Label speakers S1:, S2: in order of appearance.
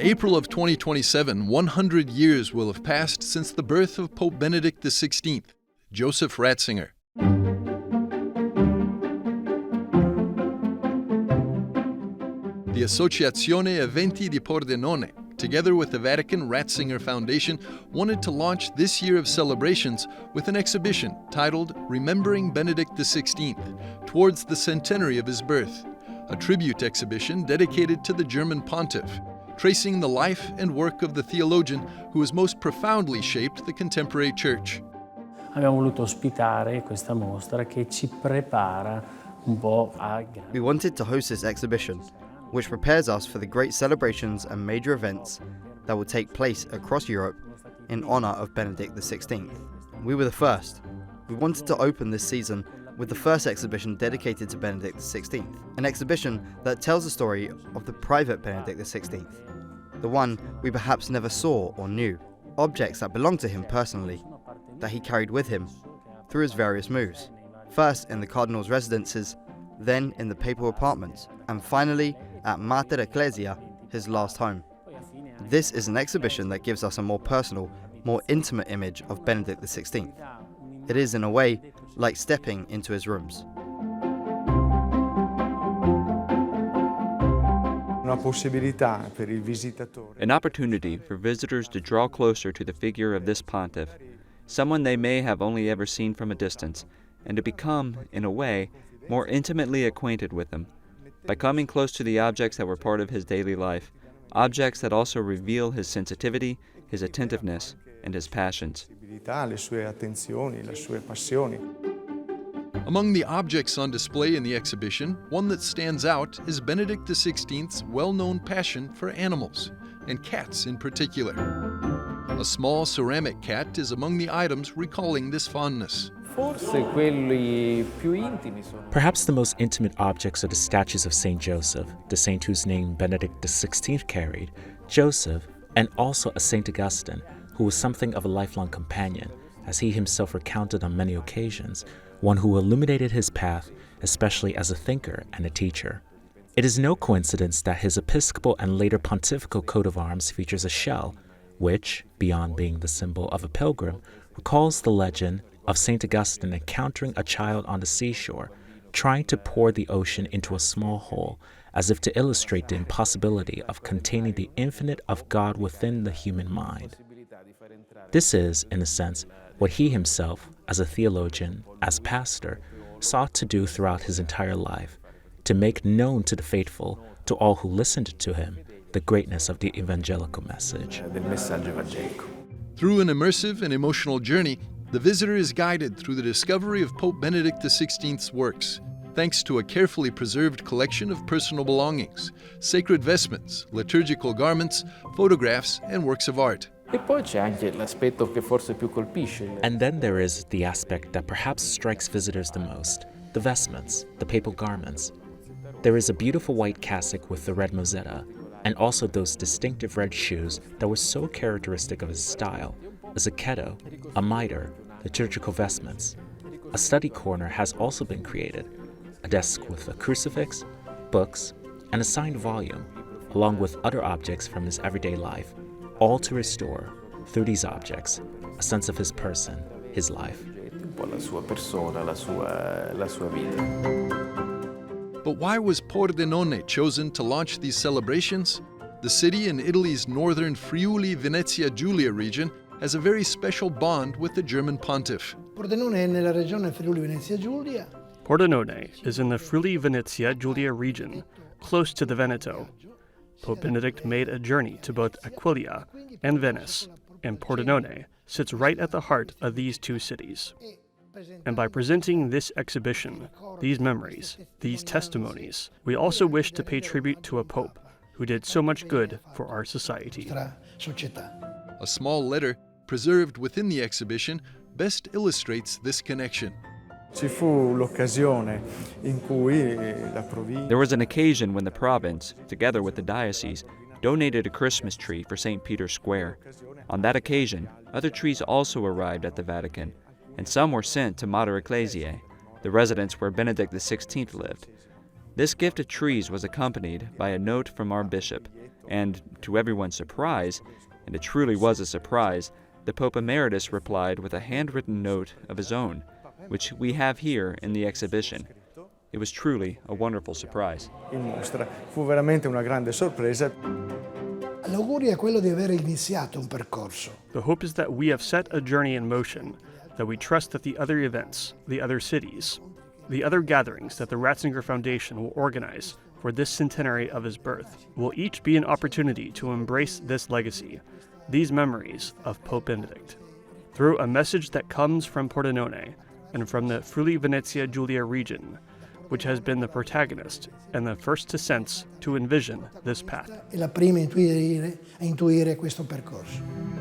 S1: April of 2027, 100 years will have passed since the birth of Pope Benedict XVI, Joseph Ratzinger. The Associazione Eventi di Pordenone, together with the Vatican Ratzinger Foundation, wanted to launch this year of celebrations with an exhibition titled Remembering Benedict XVI, towards the centenary of his birth, a tribute exhibition dedicated to the German pontiff, tracing the life and work of the theologian who has most profoundly shaped the contemporary church.
S2: Abbiamo voluto ospitare questa mostra che ci prepara un po' a...
S3: We wanted to host this exhibition, which prepares us for the great celebrations and major events that will take place across Europe in honor of Benedict XVI. We were the first. We wanted to open this season with the first exhibition dedicated to Benedict XVI, an exhibition that tells the story of the private Benedict XVI, the one we perhaps never saw or knew, objects that belonged to him personally, that he carried with him through his various moves, first in the cardinal's residences, then in the papal apartments, and finally at Mater Ecclesia, his last home. This is an exhibition that gives us a more personal, more intimate image of Benedict XVI. It is, in a way, like stepping into his rooms.
S4: An opportunity for visitors to draw closer to the figure of this pontiff, someone they may have only ever seen from a distance, and to become, in a way, more intimately acquainted with him, by coming close to the objects that were part of his daily life, objects that also reveal his sensitivity, his attentiveness, and his passions.
S1: Among the objects on display in the exhibition, one that stands out is Benedict XVI's well-known passion for animals, and cats in particular. A small ceramic cat is among the items recalling this fondness.
S5: Perhaps the most intimate objects are the statues of Saint Joseph, the saint whose name Benedict XVI carried, Joseph, and also a Saint Augustine, who was something of a lifelong companion, as he himself recounted on many occasions, one who illuminated his path, especially as a thinker and a teacher. It is no coincidence that his episcopal and later pontifical coat of arms features a shell, which, beyond being the symbol of a pilgrim, recalls the legend of Saint Augustine encountering a child on the seashore, trying to pour the ocean into a small hole, as if to illustrate the impossibility of containing the infinite of God within the human mind. This is, in a sense, what he himself, as a theologian, as pastor, sought to do throughout his entire life, to make known to the faithful, to all who listened to him, the greatness of the evangelical message.
S1: Through an immersive and emotional journey, the visitor is guided through the discovery of Pope Benedict XVI's works, thanks to a carefully preserved collection of personal belongings, sacred vestments, liturgical garments, photographs, and works of art.
S5: And then there is the aspect that perhaps strikes visitors the most, the vestments, the papal garments. There is a beautiful white cassock with the red mozzetta, and also those distinctive red shoes that were so characteristic of his style, a zacchetto, a mitre, liturgical vestments. A study corner has also been created, a desk with a crucifix, books, and a signed volume, along with other objects from his everyday life, all to restore, through these objects, a sense of his person, his life.
S1: But why was Pordenone chosen to launch these celebrations? The city in Italy's northern Friuli-Venezia Giulia region has a very special bond with the German pontiff.
S6: Pordenone
S7: is in the Friuli-Venezia Giulia region, close to the Veneto. Pope Benedict made a journey to both Aquileia and Venice, and Pordenone sits right at the heart of these two cities. And by presenting this exhibition, these memories, these testimonies, we also wish to pay tribute to a pope who did so much good for our society.
S1: A small letter, preserved within the exhibition, best illustrates this connection.
S4: There was an occasion when the province, together with the diocese, donated a Christmas tree for St. Peter's Square. On that occasion, other trees also arrived at the Vatican, and some were sent to Mater Ecclesiae, the residence where Benedict XVI lived. This gift of trees was accompanied by a note from our bishop, And to everyone's surprise, and it truly was a surprise, the Pope Emeritus replied with a handwritten note of his own, which we have here in the exhibition. It was truly a wonderful surprise.
S6: In mostra. Fu veramente una grande sorpresa.
S8: L'augurio è quello di aver iniziato un percorso.
S7: The hope is that we have set a journey in motion, that we trust that the other events, the other cities, the other gatherings that the Ratzinger Foundation will organize for this centenary of his birth will each be an opportunity to embrace this legacy, these memories of Pope Benedict, through a message that comes from Pordenone and from the Friuli Venezia Giulia region, which has been the protagonist and the first to sense, to envision this path.
S8: È la prima a intuire questo percorso.